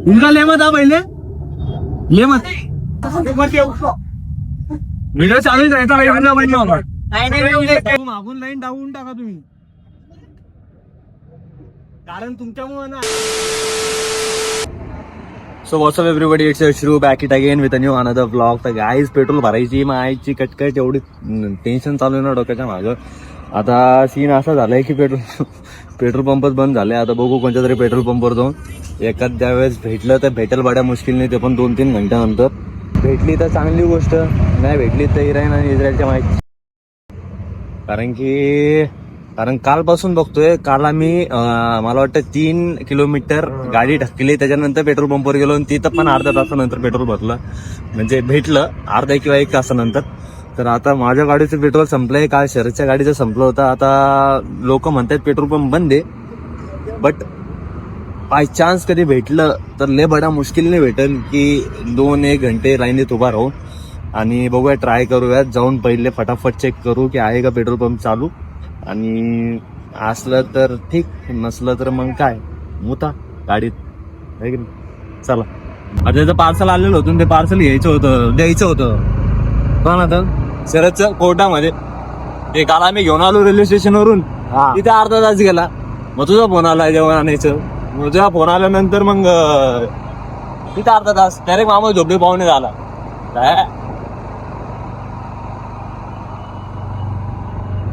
उनका ले मत पहिले ले मत व्हिडिओ चालू जायचा मागून लाईन डावून टाका तुम्ही कारण तुमच्यामुळे ना. सो व्हॉट्सअप एव्हरीबडी, इट्स श्रू back it again with a new another blog. तर गाईज पेट्रोल भरायची मायची कटकट एवढी टेन्शन चालू आहे ना डोक्याच्या मागं. आता सीन असा झालाय की पेट्रोल पंपच बंद झाले. आता बघू कोणत्या तरी पेट्रोल पंपवर जाऊन एखाद्या वेळेस भेटलं तर भेटेल बड्या मुश्किल नाही, ते पण 2-3 घंट्यानंतर. भेटली तर चांगली गोष्ट, नाही भेटली तर इराण आणि इस्रायलच्या माहिती. कारण कालपासून बघतोय, काल आम्ही मला वाटतं 3 किलोमीटर गाडी ढकली, त्याच्यानंतर पेट्रोल पंपवर गेलो आणि तिथं पण अर्ध्या तासानंतर पेट्रोल भरलं, म्हणजे भेटलं अर्धा किंवा 1 तासानंतर. तर आता माझ्या गाडीचं पेट्रोल संपलंय, काल शरदच्या गाडीचं संपलं होतं. आता लोक म्हणतात पेट्रोल पंप बंद आहे, बट बाय चान्स कधी भेटलं तर लय बडा मुश्किल नाही भेटेल की 2-1 घंटे लाईनीत उभा राहून. आणि बघूया, ट्राय करूयात जाऊन पहिले फटाफट चेक करू की आहे का पेट्रोल पंप चालू. आणि असलं तर ठीक, नसलं तर मग काय मुता गाडीत आहे की नाही. चला, आता त्याचं पार्सल आलेलं होतं, ते पार्सल द्यायचं होतं पण आता शरदचं कोर्टामध्ये. ते काल आम्ही घेऊन आलो रेल्वे स्टेशनवरून, तिथे अर्धा तास गेला. मग तुझा फोन आला जेवण आणायचं, तुझा फोन आल्यानंतर मग तिथे अर्धा तास डायरेक्ट मामा झोपडी पाहुणे झाला.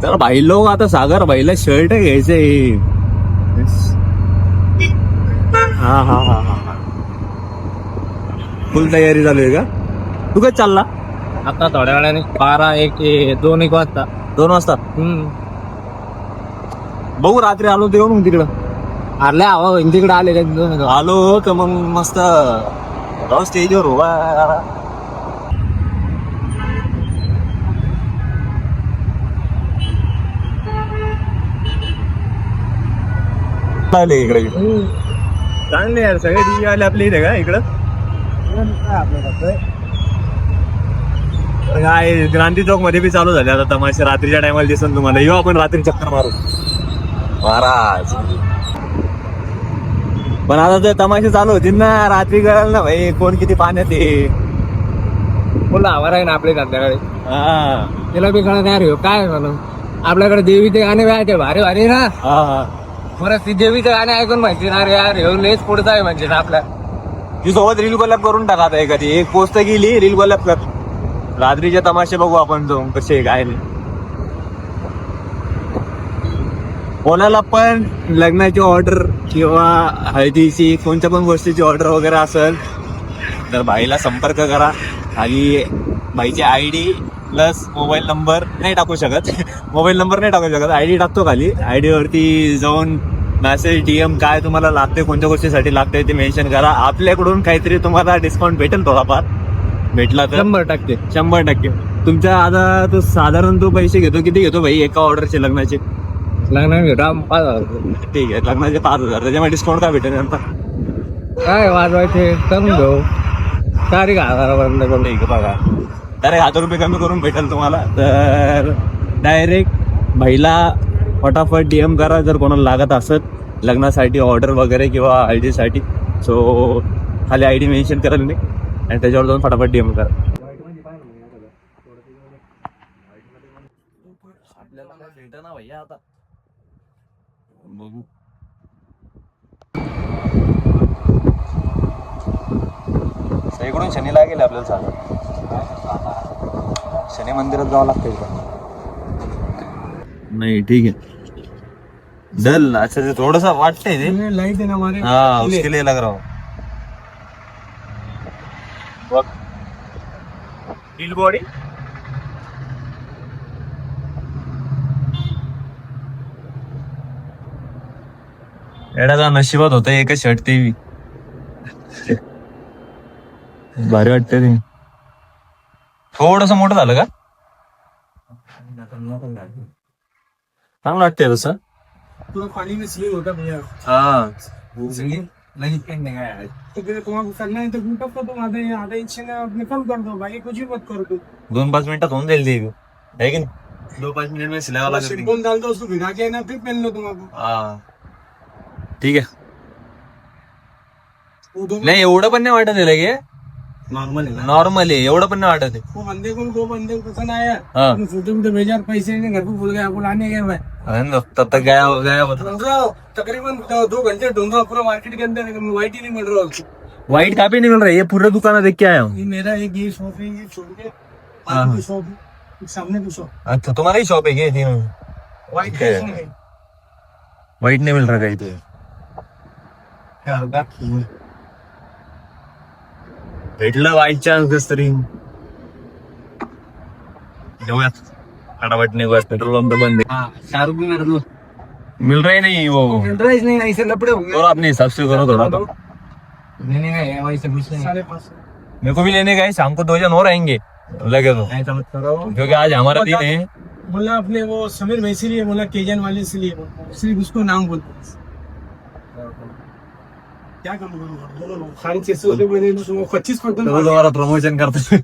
तर भाई लोक आता सागर भाईला शर्ट घ्यायचंय. हा फुल तयारी चालू आहे का? तू काय चालला आता थोड्या वेळाने 12-1-2 वाजता 2 वाजता. बघू रात्री आलो तर येऊ मग तिकडं. आरल्या हवा तिकडे आले आलो तर मग मस्त स्टेजवर उभा. इकडे चांगले यार, सगळे टीव्ही आले आपल्या इथे का इकडं. काय क्रांती चौक मध्ये बी चालू झाले आता तमाशे. रात्रीच्या टायमाला दिसन तुम्हाला. येऊ आपण रात्री चक्कर मारू महाराज. पण आता ते तमाशे चालू होतील ना, रात्री कळलं ना भाई कोण किती पाण्यात आहे. बोला आवार आहे ना आपले संध्याकाळी. हा, त्याला बी कळत नाही काय म्हणून. आपल्याकडे देवीचे गाणे व्हायचे भारी भारी ना. बरं, ती देवीचे गाणे ऐकून माहिती ना रे यार, हेच पुढचं आहे म्हणजे ना आपल्या. ती सोबत रील कोलॅप करून टाका आता एखादी. एक पोस्ट गेली, रील कोलॅप कर. रात्रीचे तमाशे बघू आपण जाऊन कसे काय नाही. कोणाला पण लग्नाची ऑर्डर किंवा हळदीची कोणत्या पण गोष्टीची ऑर्डर वगैरे असेल तर भाईला संपर्क करा. आणि भाईची ID प्लस मोबाईल नंबर नाही टाकू शकत. मोबाईल नंबर नाही टाकू शकत, ID टाकतो खाली. ID वरती जाऊन मेसेज DM काय तुम्हाला लागते, कोणत्या गोष्टीसाठी लागते ते मेन्शन करा. आपल्याकडून काहीतरी तुम्हाला डिस्काउंट भेटेल, थोडाफार भेटला तर 100%. तुमच्या आता तो साधारण तो पैसे घेतो, किती घेतो भाई एका ऑर्डरचे लग्नाचे? लग्न घेतो 5,000. ठीक आहे, लग्नाचे 5,000. त्याच्यामुळे डिस्काउंट काय भेटेल नंतर? काय वाजवायचे करून घेऊ, तारीख 1000 ठीक आहे बघा, डायरेक्ट 1000 रुपये कमी करून भेटेल तुम्हाला. तर डायरेक्ट भाईला फटाफट DM करा जर कोणाला लागत असत लग्नासाठी ऑर्डर वगैरे किंवा हळदीसाठी. सो खाली ID मेन्शन करेल मी आणि त्याच्यावर जाऊन फटाफट DM करा. आपल्याला काय भेट ना भैया आता बघू. इकडून शनीला गेले आपल्याला सांगा. शनी मंदिरात जावं लागतंय का? नाही ठीक आहे. डल अच्छा, ते थोडस वाटतंय ते लाईट आहे ना मारे. हाँ उसके लिए लग रहा हूँ. हिल बॉडी एडाचा नशिबात होतं एकच शर्ट, ते भारी वाटतंय. ते थोडस मोठं झालं का? चांगलं वाटतंय तसं. तुला पाणी मिसली होता भैया. हा नहीं कहने का है तो फिर तुम्हारा करना है तो घंटा को तुम आधा इंच निकल कर दो भाई, कुछ ही मत करो तुम. 2-5 मिनिटात होऊन जाईल ते, है की नाही? 2-5 मिनिट में सिलावा लागेल. शिरकून डाल दो उसको भिगा के ना, फिर पहन लो तुम. हाँ ठीक है. नाही एवढं पण नाही वाटत आहे लगे, नॉर्मल आहे ना. नॉर्मल आहे, एवढं पण नाही वाटत आहे. वो बंदे को दो बंदे को पसंद आया, हाँ। छोटे मोटे बेजार पैसे नहीं, घर को भूल गया, आपको लाने गया मैं तब तक गया गया होता. ढूंढ रहा हूँ, तकरीबन 2 घंटे ढूंढ रहा हूँ पूरा मार्केट के अंदर, व्हाइट ही नहीं मिल रहा है. व्हाइट का भी नहीं मिल रहा है, ये पूरा दुकान देख के आया हूँ. ये मेरा एक ये शॉप है, ये छोड़ के हाँ। आगे की शॉप है, एक सामने की शॉप अच्छा तुम्हारा ही शॉप है क्या तीनों? व्हाइट ठीक है. है. व्हाइट नहीं मिल रहा कहीं तो. भेटलं वाईट चान्स कस तरी जाऊयात फटाफट निघूयात. पेट्रोल पंप तो बंद हाँ, शाहरुख भी मेरे दोस्त. है, मिल रहा ही नहीं वो. मिल रहा ही नहीं, ऐसे लपड़े हो गए. और अपने हिसाब से करो थोड़ा तो. लेने गए हैं, वैसे कुछ नहीं. 550. मेरे को भी लेने गए, शाम को 2 जन और आएंगे लगे तो, ऐसा मत करो. क्योंकि आज हमारा दिन है. बोला अपने वो समीर वैसे लिए, बोला केजन वाले से लिए, सिर्फ उसको नाम बोलते. क्या कम करूँगा, 650 रुपये मैंने 25 तो तुम्हारा प्रमोशन करते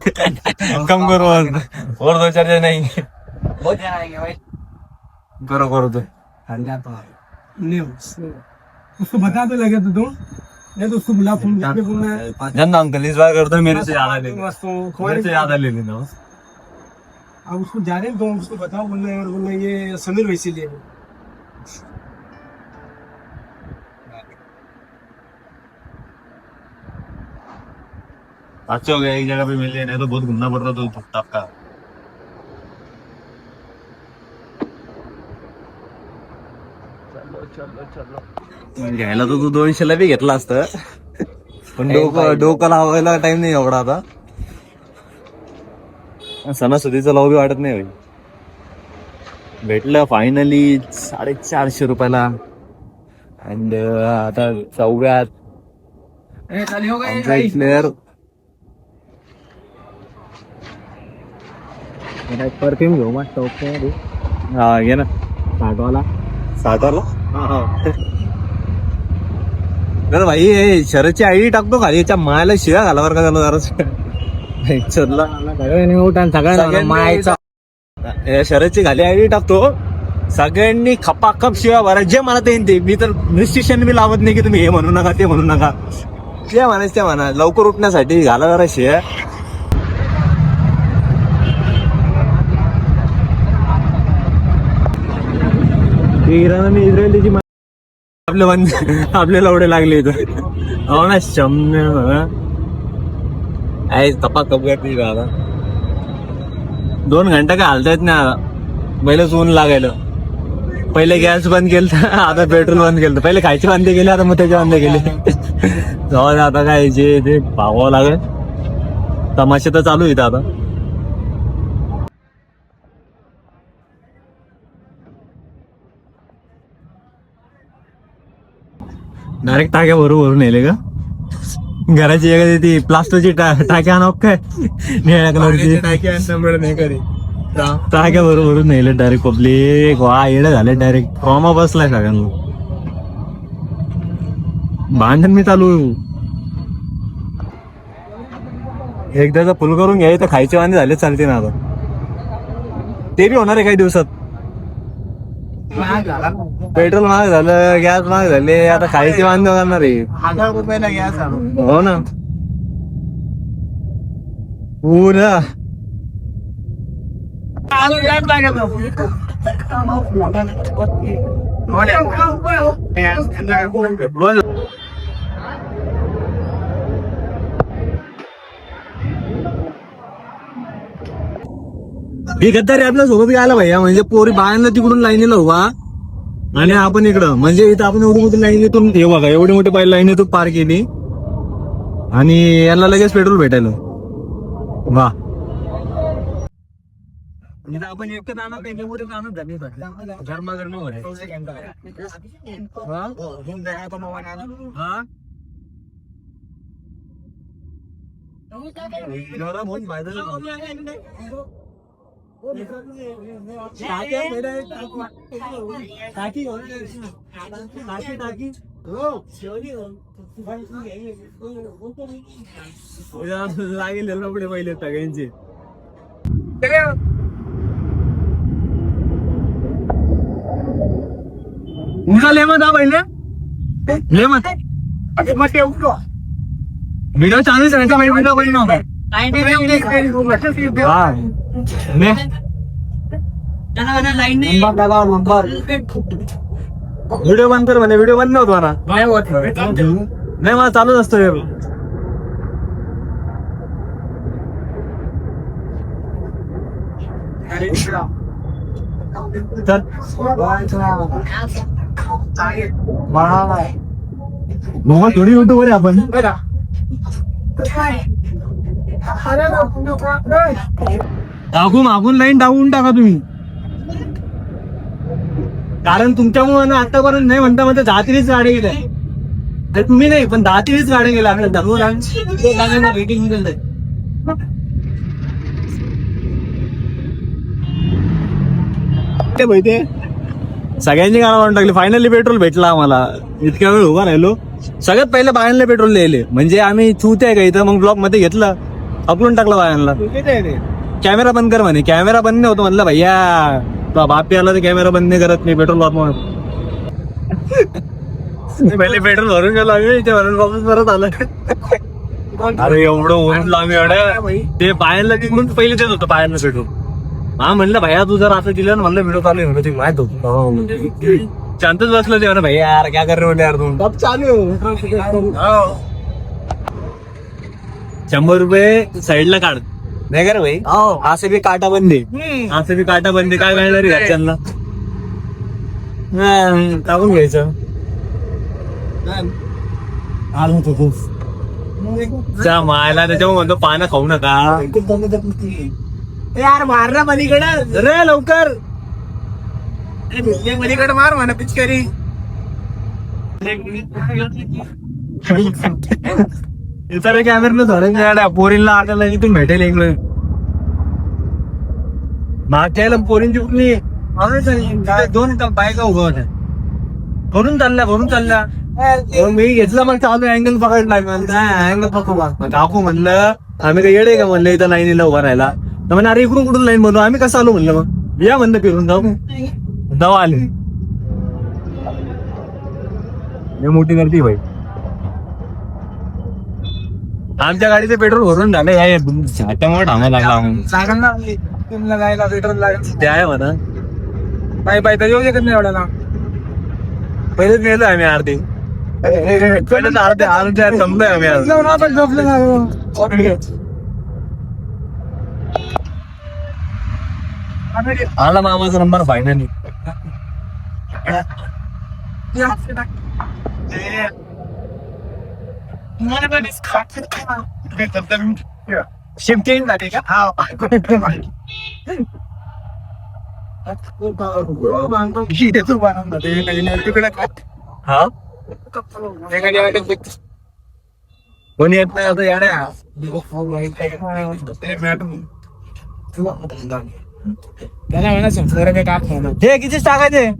कम करो और 2-4 जन आएंगे. बहुत जन आएंगे भाई. करो करो तो. नहीं उसको बता तो लगे तो तुम, नहीं तो उसको बुला, फोन करके बोलना है. जानना अंकल इस बार करते मेरे से ज्यादा ले लेना. मेरे से ज्यादा ले लेना. अब उसको जा रहे हैं तो उसको बताओ, बोलना ये समीर वैसे लिए. अच्छे हो गया एक जगह पे मिल गए, नहीं तो बहुत घूमना पड़ता तो टप का. घ्यायला तर तू 200ला बी घेतला असतं, पण डोकं लावायला टाइम नाही एवढा आता. सणासुदीचा लाव बी वाटत नाही भाई. भेटलं फायनली 450 रुपयाला. अँड आता चौघ्यात आमचा प्लेअर परफ्यूम घेऊ मग टॉप. हा घे ना. 60वाला. 60वाला तर भाई हे शरदची आयडी टाकतो खाली, याच्या मायाला शिव्या घालावर का झालं जरा सगळ्यांना मायचा. शरदची खाली आयडी टाकतो, सगळ्यांनी खपाखप शिव्या भरा जे मला ते. मी तर रिस्ट्रिक्शन बी लावत नाही की तुम्ही हे म्हणू नका ते म्हणू नका, जे म्हणायचं ते म्हणा. लवकर उठण्यासाठी घाला जरा शिव्या. इराणी इस्रायलीची आपल्याला एवढे लागले इथं. हो ना खपाखप करते आता. 2 घंटा काय हालता येत नाही. पहिलेच ऊन लागायला, पहिले गॅस बंद केलं, आता पेट्रोल बंद केलं. पहिले खायचे वांदे गेले, आता मग त्याचे वांदे गेले. जाऊ दे आता, काय जे ते भागावं लागेल. तमाशा तर चालू इथं आता. डायरेक्ट टाक्या भरून नेले का? घराची एखादी ती प्लास्टरची टाकी आणा काय, निळ्या कलरची टाकी आणल्यामुळे नाही करी. टाक्या भरून नेले डायरेक्ट. पब्लिक वा येडे झाले डायरेक्ट. ट्रॉमा बसलाय सगळ्यांना. भांडण मी चालू. एकदाचा फुल करून घ्याय तर खायचे वांदे झाले चालते ना आता. ते बी होणार आहे काही दिवसात. पेट्रोल महाग झालं, गॅस महाग झाले, आता खायचे वांदे करणार आहे. 1000 रुपयाला गॅस आणू. हो ना. पुरा ही गद्दारी आपल्या सोबत आला भैया. म्हणजे पोरी बायांना तिकडून लाईनीला उभा आणि आपण इकडं. म्हणजे इथं आपण एवढी मोठी लाईनीतून हे बघा, एवढी मोठी पाहिजे लाईनीतून पार केली आणि याला लगेच पेट्रोल भेटायला. वा आपण एकच आणत आणत झाली गरमागरम लागेल पुढे पहिले सगळ्यांचे. लेमन हा पहिले लेमन व्हिडिओ चालूच राहायचा व्हिडिओ बंद नव्हता. व्हिडिओ बंद कर म्हणे. व्हिडिओ बंद नव्हतो मला. नाही मला चालूच असतो. मग थोडी युट्यूब वर आपण मागून लाईन टाकून टाका तुम्ही. कारण तुमच्यामुळे ना आतापर्यंत नाही म्हणता मध्ये 10-30 गाड्या गेल्या. तुम्ही नाही पण 10-30 गाड्या गेल्या आपल्या रेटिंग ते माहितीये सगळ्यांची गाणं म्हणून टाकली. फायनली पेट्रोल भेटला आम्हाला. इतक्या वेळ उभा राहिलो. सगळ्यात पहिले बायांना पेट्रोल लिहिले म्हणजे आम्ही चूते आहे का इथं. मग ब्लॉक मध्ये घेतलं अपलोड टाकलं बायांना. कॅमेरा बंद कर म्हणे. कॅमेरा बंद नाही होतो म्हणलं भैया बापी आला तर कॅमेरा बंद नाही करत नाही पेट्रोल पंप. पहिले पेट्रोल भरून गेलो आम्ही. ते भरून वापस परत आलं. अरे एवढं ओरडलो आम्ही एवढं. ते बायांना तिकडून पहिले देत होतं बायांना पेट्रोल. हा म्हणलं भैया तू जर असं दिलं ना म्हणलं व्हिडिओ चालू आहे म्हणलं. माहित होतं शांतच बसलं ते भैया यार क्या कर रहे हो यार तुम चालू. 100 रुपये साईडला काढ नाही का रे भाई. असं बी काटा बंदी. असं बी काटा बंदी. काय मिळणार रे घरच्यांना. टाकून घ्यायचं. मायला त्याच्यामुळे म्हणतो पानं खाऊ नका यार. मार ना पलीकडे रे लवकर. पलीकडे मार म्हणा पिचकारी. इतर कॅमेरा धरून पोरींला आटायला इथून भेटेल इकडे. मागच्या पोरींची कुठली 2 बायका उभं होत्या. भरून चालल्या मी घेतला. मग चालू अँगल पकडला. अँगल पकडू काकू म्हणलं आम्ही काही येडे का म्हणलं इथं लाईनीला उभा राहिला. तर म्हणजे अरे इकडून कुठून लाईन बनवू. आम्ही कसं आलो म्हणलं. मग या म्हणलं फिरून जाऊ आले. मोठी गर्दी भाई. आमच्या गाडीचं पेट्रोल भरून झालं. त्यामुळे थांबायला लागला पेट्रोल लागेल. ते आहे म्हणा पाहिजे येऊ शकत नाही एवढ्याला. पहिलेच नेलं आम्ही अर्धे. पहिलेच अर्धे संपलोय आम्ही. आला मामाचा नंबर फायनली. शिफ्टिंग झाली का. कोणी येत नाही आता याड्या. हे किती टाकायचे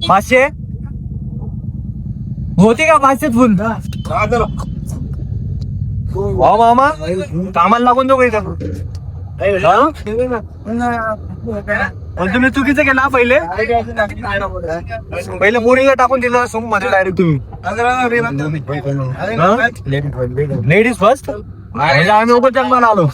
500 होते का 500 फुल. मामा कामाला लागून जाऊ का. तुम्ही चुकीचं केला. पहिले बोरिंगला टाकून दिलं सोम मध्ये डायरेक्ट तुम्ही. Ladies first. आम्ही उभं जन्माला आलो.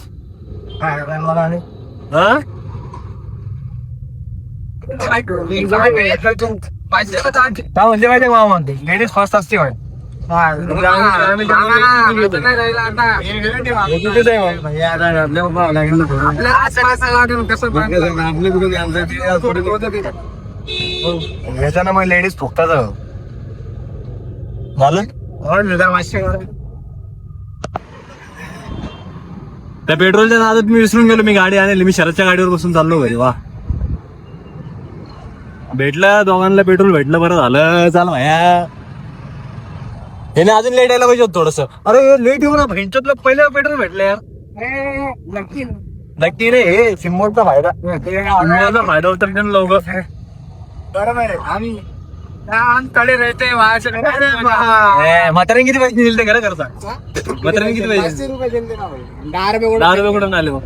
म्हणजे माहिती मामा लेडीज फर्स्ट असते. याच्यानं मग लेडीज फुकतात झालं. त्या पेट्रोलच्या नादात मी विसरून गेलो. मी गाडी आणली. मी शरदच्या गाडीवर बसून चाललो घरी. वा भेटलं दोघांना पेट्रोल भेटलं. बरं झालं. चाल भाया हे अजून लेट यायला पाहिजे थोडस. अरे लेट येऊ ना भेटच्यातलं पहिलं पेट्रोल भेटलं यार. नक्की रे हे सिम्मोडचा फायदा. फायदा होता लोक बरोबर. आम्ही म्हाताऱ्याने किती पैसे दिले ते खरं करता. म्हाताऱ्याने किती पैसे 10 रुपये कुठून आले. मग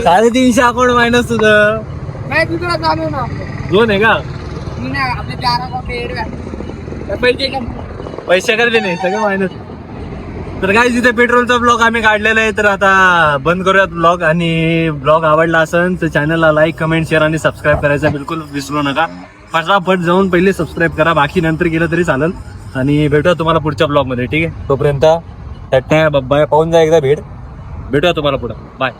350 अकाउंट मायनस तुझं 2 आहे का. पैसे करले नाही सगळं मायनस. तर काय जिथे पेट्रोलचा ब्लॉग आम्ही काढलेला आहे, तर आता बंद करूयात ब्लॉग. आणि ब्लॉग आवडला असेल तर चॅनलला लाईक, कमेंट, शेअर आणि सबस्क्राईब करायचं बिलकुल विसरू नका. फटाफट जाऊन पहिले सबस्क्राईब करा, बाकी नंतर केलं तरी चालेल. आणि भेटूया तुम्हाला पुढच्या ब्लॉग मध्ये. ठीक आहे, तोपर्यंत टाटा बाय. पाहून जा एकदा भेटूया तुम्हाला पुढं. बाय.